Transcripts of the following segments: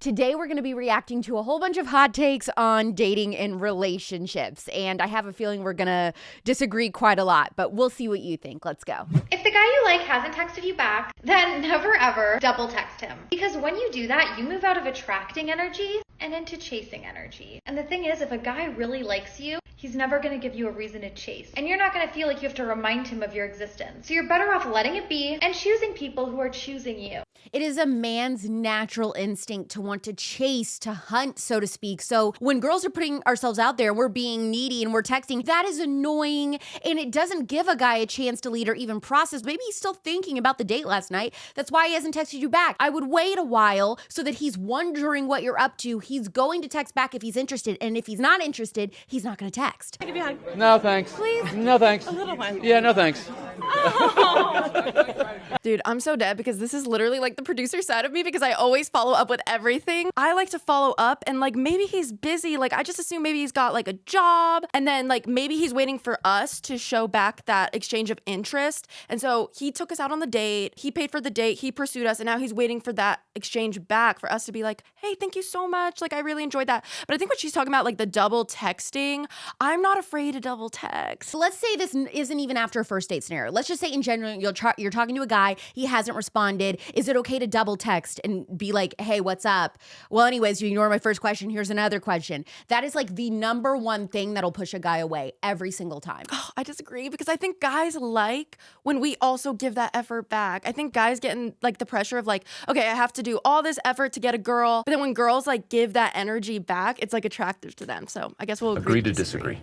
Today, we're going to be reacting to a whole bunch of hot takes on dating and relationships. And I have a feeling we're going to disagree quite a lot, but we'll see what you think. Let's go. If the guy you like hasn't texted you back, then never ever double text him. Because when you do that, you move out of attracting energy and into chasing energy. And the thing is, if a guy really likes you, he's never going to give you a reason to chase. And you're not going to feel like you have to remind him of your existence. So you're better off letting it be and choosing people who are choosing you. It is a man's natural instinct to want to chase, to hunt, so to speak. So when girls are putting ourselves out there, we're being needy and we're texting, that is annoying. And it doesn't give a guy a chance to lead or even process. Maybe he's still thinking about the date last night. That's why he hasn't texted you back. I would wait a while so that he's wondering what you're up to. He's going to text back if he's interested. And if he's not interested, he's not going to text. I'll give you a hug. No, thanks. Please? No, thanks. A little one. Yeah, no, thanks. Oh. Dude, I'm so dead because this is literally like the producer side of me because I always follow up with everything. I like to follow up and like maybe he's busy. Like I just assume maybe he's got like a job and then like maybe he's waiting for us to show back that exchange of interest. And so he took us out on the date. He paid for the date. He pursued us. And now he's waiting for that exchange back for us to be like, hey, thank you so much. Like I really enjoyed that. But I think what she's talking about, like the double texting, I'm not afraid to double text. So let's say this isn't even after a first date scenario. Let's just say in general, you're talking to a guy, he hasn't responded. Is it okay to double text and be like, hey, what's up? Well, anyways, you ignore my first question. Here's another question. That is like the number one thing that'll push a guy away every single time. Oh, I disagree because I think guys like when we also give that effort back. I think guys get in like the pressure of like, okay, I have to do all this effort to get a girl. But then when girls like give that energy back, it's like attractive to them. So I guess we'll Agree to disagree.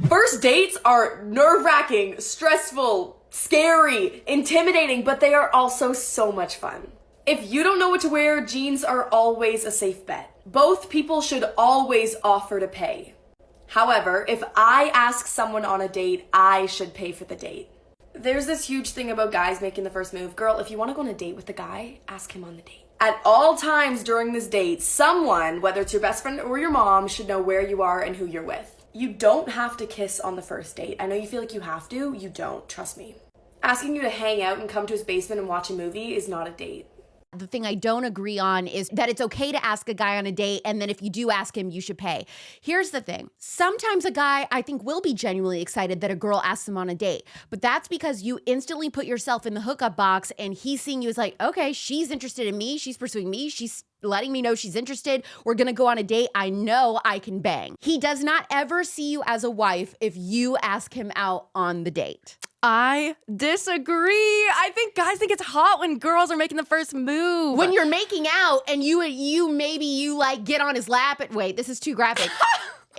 First dates are nerve-wracking, stressful, scary, intimidating, but they are also so much fun. If you don't know what to wear, jeans are always a safe bet. Both people should always offer to pay. However, if I ask someone on a date, I should pay for the date. There's this huge thing about guys making the first move. Girl, if you want to go on a date with the guy, ask him on the date. At all times during this date, someone, whether it's your best friend or your mom, should know where you are and who you're with. You don't have to kiss on the first date. I know you feel like you have to. You don't. Trust me. Asking you to hang out and come to his basement and watch a movie is not a date. The thing I don't agree on is that it's okay to ask a guy on a date, and then if you do ask him, you should pay. Here's the thing. Sometimes a guy, I think, will be genuinely excited that a girl asks him on a date, but that's because you instantly put yourself in the hookup box, and he's seeing you as like, okay, she's interested in me, she's pursuing me, she's letting me know she's interested, we're gonna go on a date, I know I can bang. He does not ever see you as a wife if you ask him out on the date. I disagree. I think guys think it's hot when girls are making the first move. When you're making out and you maybe like get on his lap wait, this is too graphic.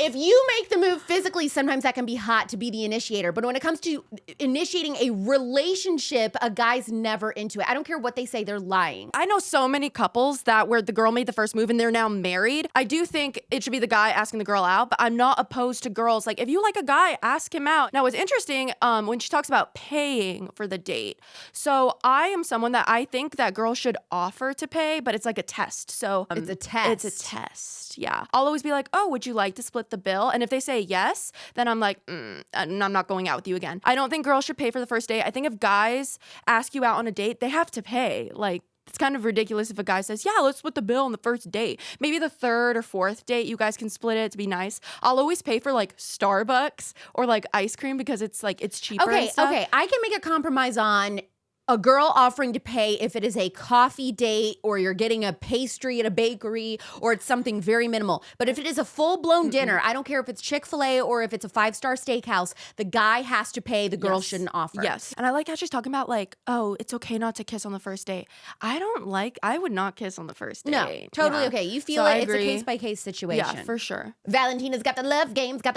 If you make the move physically, sometimes that can be hot to be the initiator. But when it comes to initiating a relationship, a guy's never into it. I don't care what they say, they're lying. I know so many couples that where the girl made the first move and they're now married. I do think it should be the guy asking the girl out, but I'm not opposed to girls. Like if you like a guy, ask him out. Now, what's interesting when she talks about paying for the date. So I am someone that I think that girls should offer to pay, but it's like a test. So it's a test. It's a test. Yeah. I'll always be like, oh, would you like to split the bill? And if they say yes, then I'm like, I'm not going out with you again. I don't think girls should pay for the first date. I think if guys ask you out on a date, they have to pay. Like, it's kind of ridiculous if a guy says, yeah, let's split the bill on the first date. Maybe the third or fourth date, you guys can split it to be nice. I'll always pay for like Starbucks or like ice cream because it's like, it's cheaper. Okay, I can make a compromise on a girl offering to pay if it is a coffee date or you're getting a pastry at a bakery or it's something very minimal. But if it is a full-blown dinner, I don't care if it's Chick-fil-A or if it's a 5-star steakhouse, the guy has to pay, the girl shouldn't offer. Yes. And I like how she's talking about like, oh, it's okay not to kiss on the first date. I would not kiss on the first date. No, totally okay. You feel So it. I It's a agree. case-by-case situation. Yeah, for sure. Valentina's got the love games,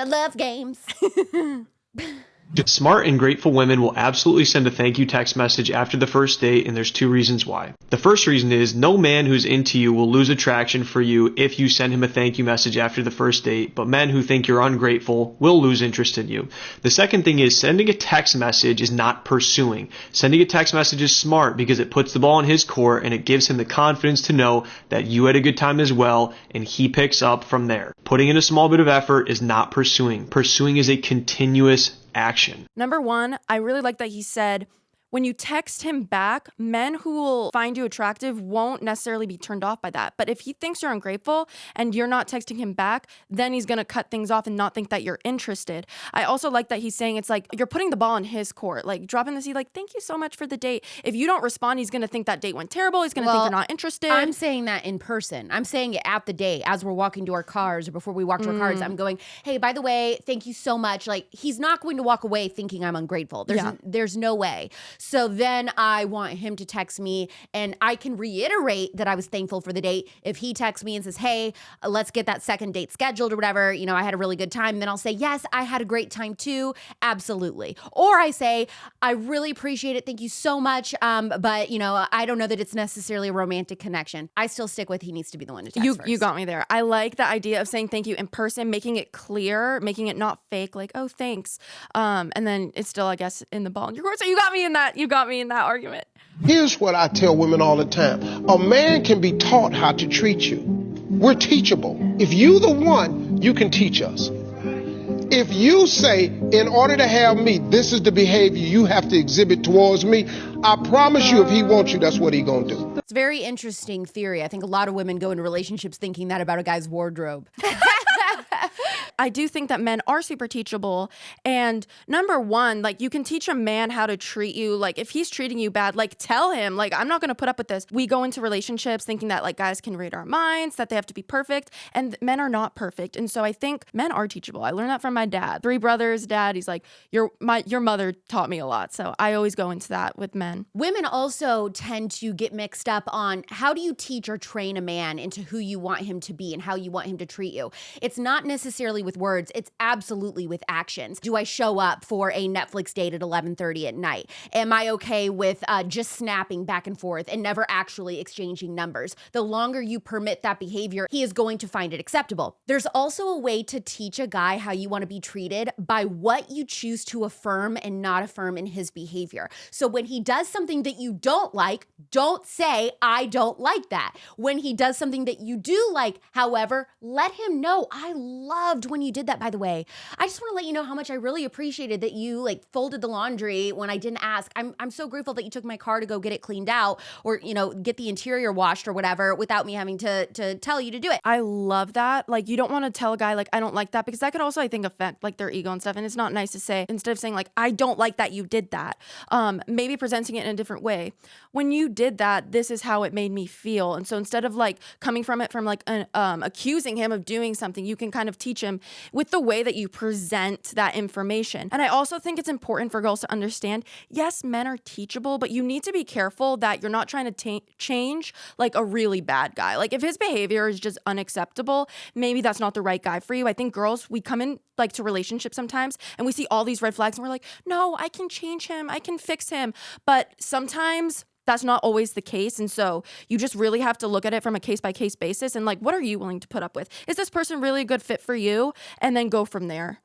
Smart and grateful women will absolutely send a thank you text message after the first date, and there's two reasons why. The first reason is no man who's into you will lose attraction for you if you send him a thank you message after the first date, but men who think you're ungrateful will lose interest in you. The second thing is sending a text message is not pursuing. Sending a text message is smart because it puts the ball in his court and it gives him the confidence to know that you had a good time as well, and he picks up from there. Putting in a small bit of effort is not pursuing. Pursuing is a continuous action. Number one, I really like that he said, when you text him back, men who will find you attractive won't necessarily be turned off by that. But if he thinks you're ungrateful and you're not texting him back, then he's going to cut things off and not think that you're interested. I also like that he's saying it's like you're putting the ball in his court, like dropping the seed, like, thank you so much for the date. If you don't respond, he's going to think that date went terrible. He's going to think you're not interested. I'm saying that in person. I'm saying it at the date as we're walking to our cars or before we walk to our cars. I'm going, hey, by the way, thank you so much. Like, he's not going to walk away thinking I'm ungrateful. There's no way. So then I want him to text me and I can reiterate that I was thankful for the date. If he texts me and says, hey, let's get that second date scheduled or whatever, you know, I had a really good time, then I'll say, yes, I had a great time too. Absolutely. Or I say, I really appreciate it. Thank you so much. But, you know, I don't know that it's necessarily a romantic connection. I still stick with he needs to be the one to text first. You got me there. I like the idea of saying thank you in person, making it clear, making it not fake, like, oh, thanks. And then it's still, I guess, in the ball in your court. So you got me in that. You got me in that argument. Here's what I tell women all the time. A man can be taught how to treat you. We're teachable. If you the one, you can teach us. If you say, in order to have me, this is the behavior you have to exhibit towards me, I promise you if he wants you, that's what he gonna do. It's a very interesting theory. I think a lot of women go into relationships thinking that about a guy's wardrobe. I do think that men are super teachable. And number one, like, you can teach a man how to treat you. Like, if he's treating you bad, like, tell him, like, I'm not going to put up with this. We go into relationships thinking that, like, guys can read our minds, that they have to be perfect. And men are not perfect. And so I think men are teachable. I learned that from my dad. 3 brothers, dad. He's like, your mother taught me a lot. So I always go into that with men. Women also tend to get mixed up on how do you teach or train a man into who you want him to be and how you want him to treat you. It's not necessarily with words. It's absolutely with actions. Do I show up for a Netflix date at 11:30 at night? Am I okay with just snapping back and forth and never actually exchanging numbers? The longer you permit that behavior, he is going to find it acceptable. There's also a way to teach a guy how you want to be treated by what you choose to affirm and not affirm in his behavior. So when he does something that you don't like, don't say, I don't like that. When he does something that you do like, however, let him know, I loved when you did that, by the way. I just want to let you know how much I really appreciated that you like folded the laundry when I didn't ask. I'm so grateful that you took my car to go get it cleaned out or, you know, get the interior washed or whatever without me having to tell you to do it. I love that. Like, you don't want to tell a guy, like, I don't like that, because that could also, I think, affect like their ego and stuff. And it's not nice to say, instead of saying like, I don't like that you did that, maybe presenting it in a different way. When you did that, this is how it made me feel. And so instead of like coming from it from like accusing him of doing something, you can kind of teach him with the way that you present that information. And I also think it's important for girls to understand, yes, men are teachable, but you need to be careful that you're not trying to change like a really bad guy. Like, if his behavior is just unacceptable, maybe that's not the right guy for you. I think girls, we come in like to relationships sometimes and we see all these red flags and we're like, no, I can change him, I can fix him. But sometimes that's not always the case. And so you just really have to look at it from a case-by-case basis and like, what are you willing to put up with? Is this person really a good fit for you? And then go from there.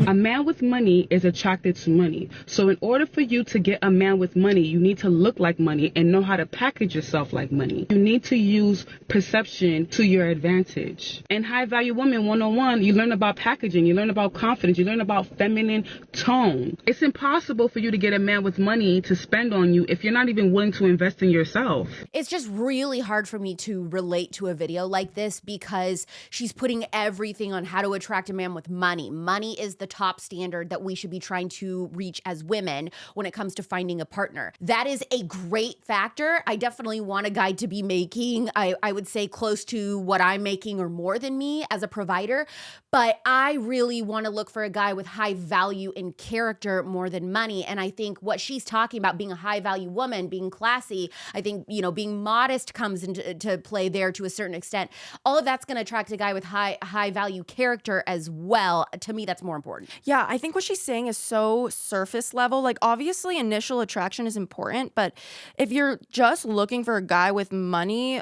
A man with money is attracted to money. So in order for you to get a man with money, you need to look like money and know how to package yourself like money. You need to use perception to your advantage. And High Value Woman 101, you learn about packaging, you learn about confidence, you learn about feminine tone. It's impossible for you to get a man with money to spend on you if you're not even willing to invest in yourself. It's just really hard for me to relate to a video like this because she's putting everything on how to attract a man with money. Money is the top standard that we should be trying to reach as women when it comes to finding a partner. That is a great factor. I definitely want a guy to be making, I would say, close to what I'm making or more than me as a provider. But I really want to look for a guy with high value and character more than money. And I think what she's talking about, being a high value woman, being classy, I think, you know, being modest comes into play there to a certain extent. All of that's going to attract a guy with high value character as well. To me, that's more important. Yeah, I think what she's saying is so surface level. Like, obviously initial attraction is important, but if you're just looking for a guy with money,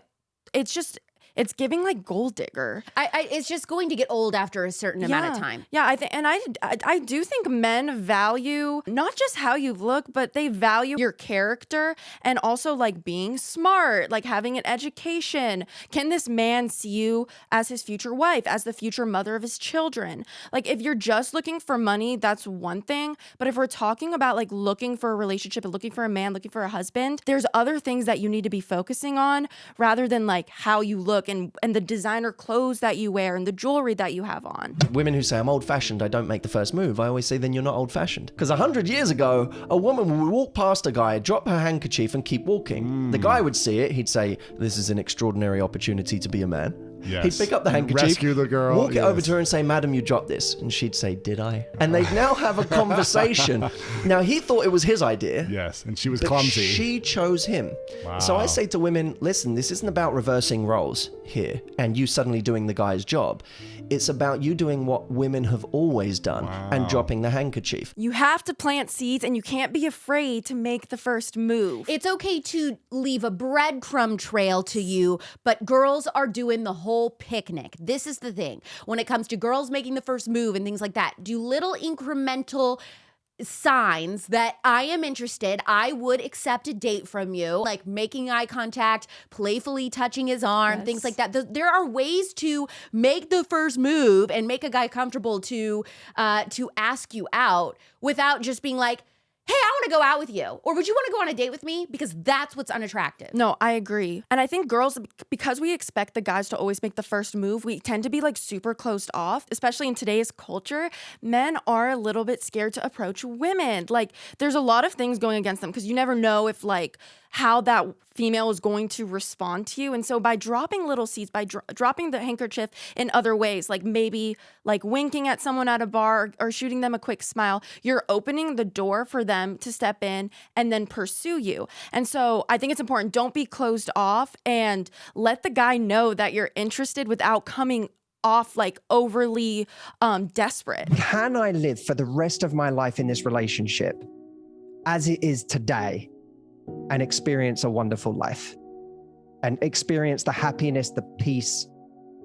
it's just, It's giving like gold digger. It's just going to get old after a certain amount of time. Yeah, I do think men value not just how you look, but they value your character and also like being smart, like having an education. Can this man see you as his future wife, as the future mother of his children? Like if you're just looking for money, that's one thing. But if we're talking about like looking for a relationship and looking for a man, looking for a husband, there's other things that you need to be focusing on rather than like how you look and the designer clothes that you wear and the jewelry that you have on. Women who say, I'm old-fashioned, I don't make the first move, I always say, then you're not old-fashioned. Because 100 years ago, a woman would walk past a guy, drop her handkerchief and keep walking. The guy would see it, he'd say, this is an extraordinary opportunity to be a man. Yes. He'd pick up the handkerchief, rescue the girl, walk it over to her and say, madam, you dropped this. And she'd say, did I? And they'd now have a conversation. Now, he thought it was his idea. Yes, and she was but clumsy. She chose him. Wow. So I say to women, listen, this isn't about reversing roles here and you suddenly doing the guy's job. It's about you doing what women have always done and dropping the handkerchief. You have to plant seeds and you can't be afraid to make the first move. It's okay to leave a breadcrumb trail to you, but girls are doing the whole picnic. This is the thing. When it comes to girls making the first move and things like that, do little incremental signs that I am interested, I would accept a date from you, like making eye contact, playfully touching his arm, things like that. There are ways to make the first move and make a guy comfortable to ask you out without just being like, hey, I want to go out with you. Or would you want to go on a date with me? Because that's what's unattractive. No, I agree. And I think girls, because we expect the guys to always make the first move, we tend to be like super closed off, especially in today's culture. Men are a little bit scared to approach women. Like there's a lot of things going against them because you never know if like how that female is going to respond to you. And so by dropping little seeds, by dropping the handkerchief in other ways, like maybe like winking at someone at a bar or shooting them a quick smile, you're opening the door for them to step in and then pursue you. And so I think it's important, don't be closed off and let the guy know that you're interested without coming off like overly desperate. Can I live for the rest of my life in this relationship as it is today and experience a wonderful life and experience the happiness, the peace,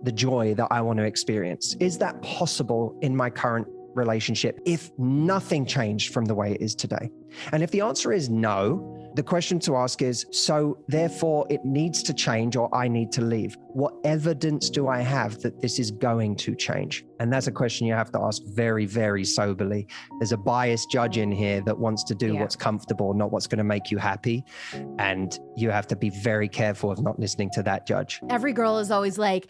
the joy that I want to experience? Is that possible in my current relationship if nothing changed from the way it is today? And if the answer is no, the question to ask is, so therefore it needs to change or I need to leave. What evidence do I have that this is going to change? And that's a question you have to ask very, very soberly. There's a biased judge in here that wants to do what's comfortable, not what's going to make you happy. And you have to be very careful of not listening to that judge. Every girl is always like,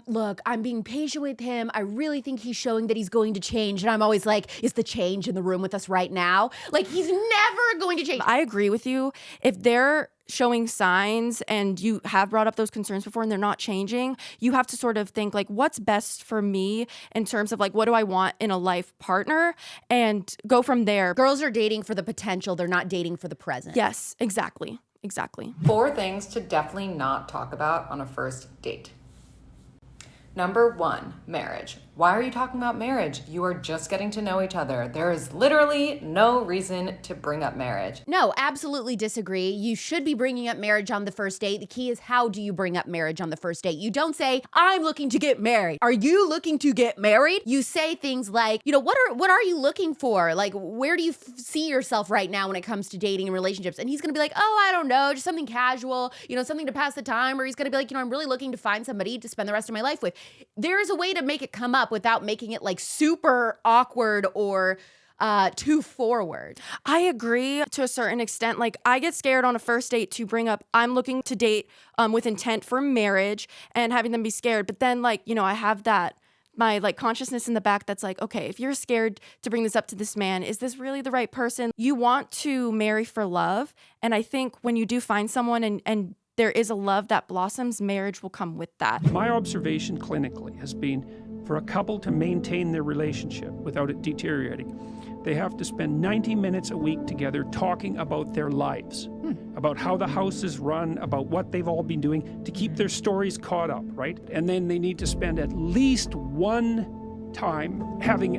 look, I'm being patient with him. I really think he's showing that he's going to change. And I'm always like, is the change in the room with us right now? Like, he's never going to change. I agree with you. If they're showing signs and you have brought up those concerns before and they're not changing, you have to sort of think like, what's best for me in terms of like, what do I want in a life partner, and go from there. Girls are dating for the potential. They're not dating for the present. Yes, exactly. Exactly. 4 things to definitely not talk about on a first date. Number 1, marriage. Why are you talking about marriage? You are just getting to know each other. There is literally no reason to bring up marriage. No, absolutely disagree. You should be bringing up marriage on the first date. The key is, how do you bring up marriage on the first date? You don't say, I'm looking to get married. Are you looking to get married? You say things like, what are you looking for? Like, where do you see yourself right now when it comes to dating and relationships? And he's going to be like, oh, I don't know, just something casual, something to pass the time. Or he's going to be like, I'm really looking to find somebody to spend the rest of my life with. There is a way to make it come up without making it like super awkward or too forward. I agree to a certain extent. Like, I get scared on a first date to bring up, I'm looking to date with intent for marriage, and having them be scared. But then I have that, my consciousness in the back that's like, okay, if you're scared to bring this up to this man, is this really the right person? You want to marry for love. And I think when you do find someone and there is a love that blossoms, marriage will come with that. My observation clinically has been, for a couple to maintain their relationship without it deteriorating, they have to spend 90 minutes a week together talking about their lives, about how the house is run, about what they've all been doing to keep their stories caught up, right? And then they need to spend at least one time having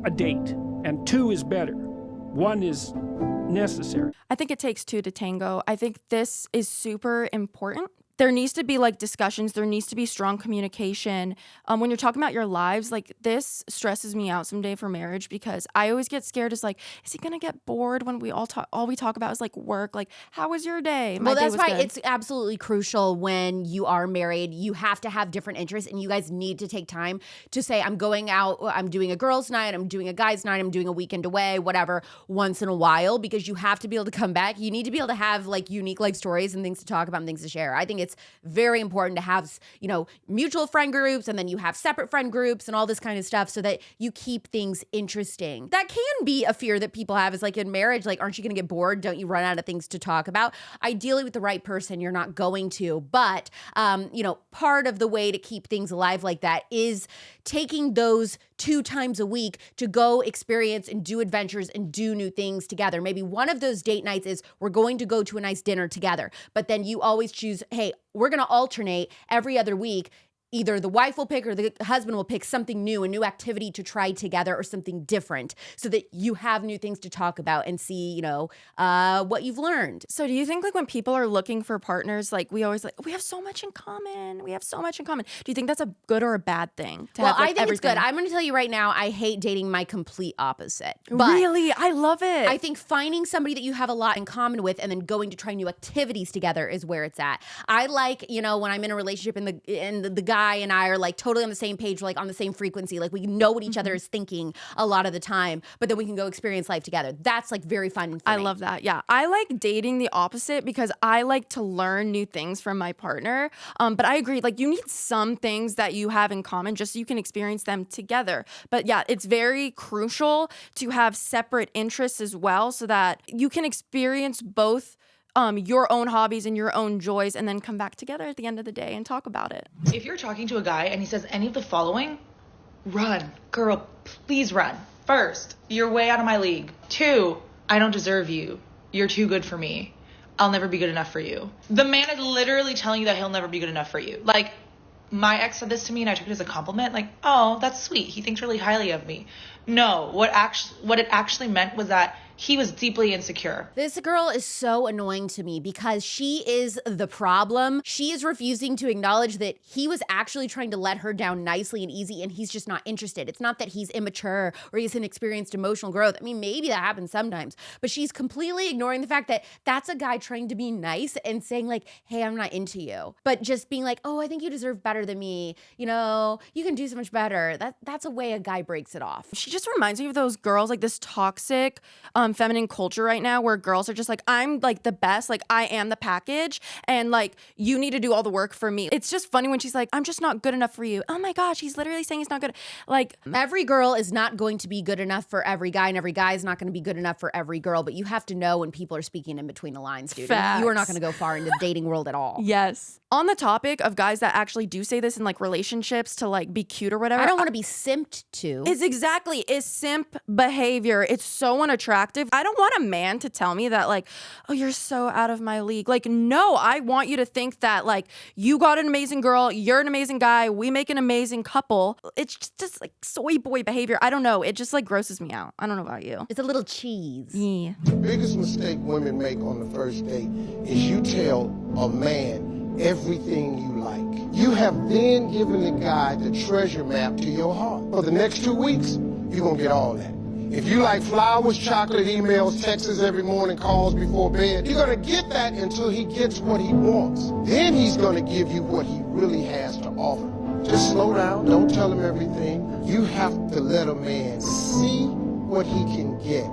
a date, and 2 is better. 1 is necessary. I think it takes 2 to tango. I think this is super important there needs to be like discussions. There needs to be strong communication. When you're talking about your lives, like this stresses me out someday for marriage because I always get scared. It's like, is he gonna get bored when all we talk about is like work? Like, how was your day? My Well, day that's was why good. it's absolutely crucial when you are married. You have to have different interests, and you guys need to take time to say, I'm going out, I'm doing a girls' night, I'm doing a guys' night, I'm doing a weekend away, whatever, once in a while, because you have to be able to come back. You need to be able to have like unique life stories and things to talk about and things to share. I think it's very important to have, mutual friend groups, and then you have separate friend groups and all this kind of stuff so that you keep things interesting. That can be a fear that people have, is like in marriage, like, aren't you going to get bored? Don't you run out of things to talk about? Ideally, with the right person, you're not going to. But, part of the way to keep things alive like that is taking those 2 times a week to go experience and do adventures and do new things together. Maybe one of those date nights is we're going to go to a nice dinner together, but then you always choose, hey, we're going to alternate every other week. Either the wife will pick or the husband will pick something new, a new activity to try together or something different, so that you have new things to talk about and see, what you've learned. So do you think like when people are looking for partners, like we always like, we have so much in common. We have so much in common. Do you think that's a good or a bad thing? To Well, have, like, I think everything? it's good. I'm going to tell you right now, I hate dating my complete opposite. But Really? I love it. I think finding somebody that you have a lot in common with and then going to try new activities together is where it's at. I like, when I'm in a relationship and the guy and I are like totally on the same page, like on the same frequency, like we know what each other is thinking a lot of the time, but then we can go experience life together. That's like very fun for I me. love that. Yeah. I like dating the opposite because I like to learn new things from my partner. But I agree, like you need some things that you have in common just so you can experience them together. But yeah, it's very crucial to have separate interests as well so that you can experience both your own hobbies and your own joys and then come back together at the end of the day and talk about it. If you're talking to a guy and he says any of the following, run. Girl, please run. First, you're way out of my league. 2, I don't deserve you. You're too good for me. I'll never be good enough for you. The man is literally telling you that he'll never be good enough for you. Like, my ex said this to me and I took it as a compliment. Like, oh, that's sweet. He thinks really highly of me. No, what it actually meant was that he was deeply insecure. This girl is so annoying to me because she is the problem. She is refusing to acknowledge that he was actually trying to let her down nicely and easy, and he's just not interested. It's not that he's immature or he hasn't experienced emotional growth. I mean, maybe that happens sometimes, but she's completely ignoring the fact that that's a guy trying to be nice and saying like, hey, I'm not into you. But just being like, oh, I think you deserve better than me. You can do so much better. That's a way a guy breaks it off. She just reminds me of those girls, like this toxic feminine culture right now where girls are just like, I'm like the best, like I am the package, and like you need to do all the work for me. It's just funny when she's like, I'm just not good enough for you. Oh my gosh, he's literally saying he's not good. Like, every girl is not going to be good enough for every guy, and every guy is not going to be good enough for every girl, but you have to know when people are speaking in between the lines, dude. Facts. You are not going to go far in the dating world at all. Yes. On the topic of guys that actually do say this in like relationships to like be cute or whatever, I don't want to be simped to. It's simp behavior. It's so unattractive. I don't want a man to tell me that like, oh, you're so out of my league. Like, no, I want you to think that like you got an amazing girl, you're an amazing guy, we make an amazing couple. It's just like soy boy behavior. I don't know. It just like grosses me out. I don't know about you. It's a little cheese. Yeah. The biggest mistake women make on the first date is you tell a man everything you like. You have then given the guy the treasure map to your heart. For the next 2 weeks, you're gonna get all that. If you like flowers, chocolate, emails, texts every morning, calls before bed, you're gonna get that until he gets what he wants. Then he's gonna give you what he really has to offer. Just slow down, don't tell him everything. You have to let a man see what he can get,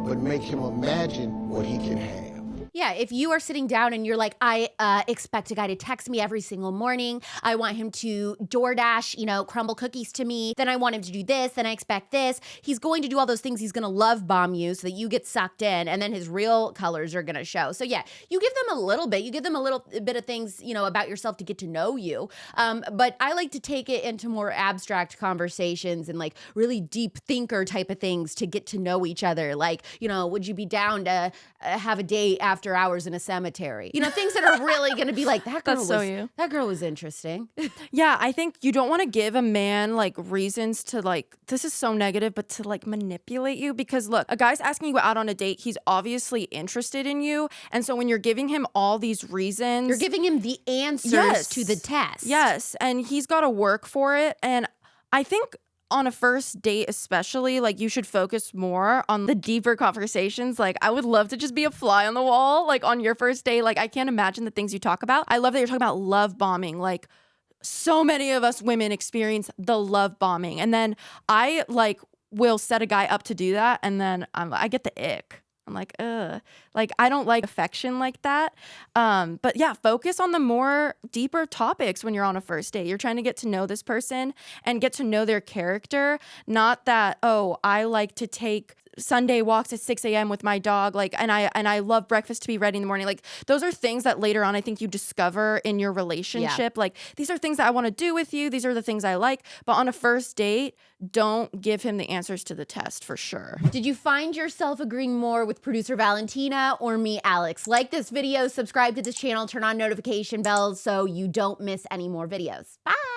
but make him imagine what he can have. Yeah, if you are sitting down and you're like, I expect a guy to text me every single morning. I want him to DoorDash, crumble cookies to me. Then I want him to do this. Then I expect this. He's going to do all those things. He's going to love bomb you so that you get sucked in, and then his real colors are going to show. So yeah, you give them a little bit. You give them a little bit of things, about yourself to get to know you. But I like to take it into more abstract conversations and like really deep thinker type of things to get to know each other. Like, would you be down to have a date after after hours in a cemetery. You know, things that are really going to be like, that girl was interesting. Yeah, I think you don't want to give a man like reasons to like, this is so negative, but to like manipulate you. Because look, a guy's asking you out on a date, he's obviously interested in you. And so when you're giving him all these reasons, you're giving him the answers to the test. Yes. And he's got to work for it. And I think on a first date especially, like you should focus more on the deeper conversations. Like I would love to just be a fly on the wall, like on your first date. Like I can't imagine the things you talk about. I love that you're talking about love bombing. Like so many of us women experience the love bombing. And then I like will set a guy up to do that. And then I get the ick. I'm like, ugh. Like, I don't like affection like that. But yeah, focus on the more deeper topics when you're on a first date. You're trying to get to know this person and get to know their character. Not that, oh, I like to take Sunday walks at 6 a.m. with my dog, like, and I love breakfast to be ready in the morning. Like, those are things that later on I think you discover in your relationship. Yeah. Like, these are things that I want to do with you. These are the things I like. But on a first date, don't give him the answers to the test for sure. Did you find yourself agreeing more with producer Valentina or me, Alex? Like this video, subscribe to this channel, turn on notification bells so you don't miss any more videos. Bye.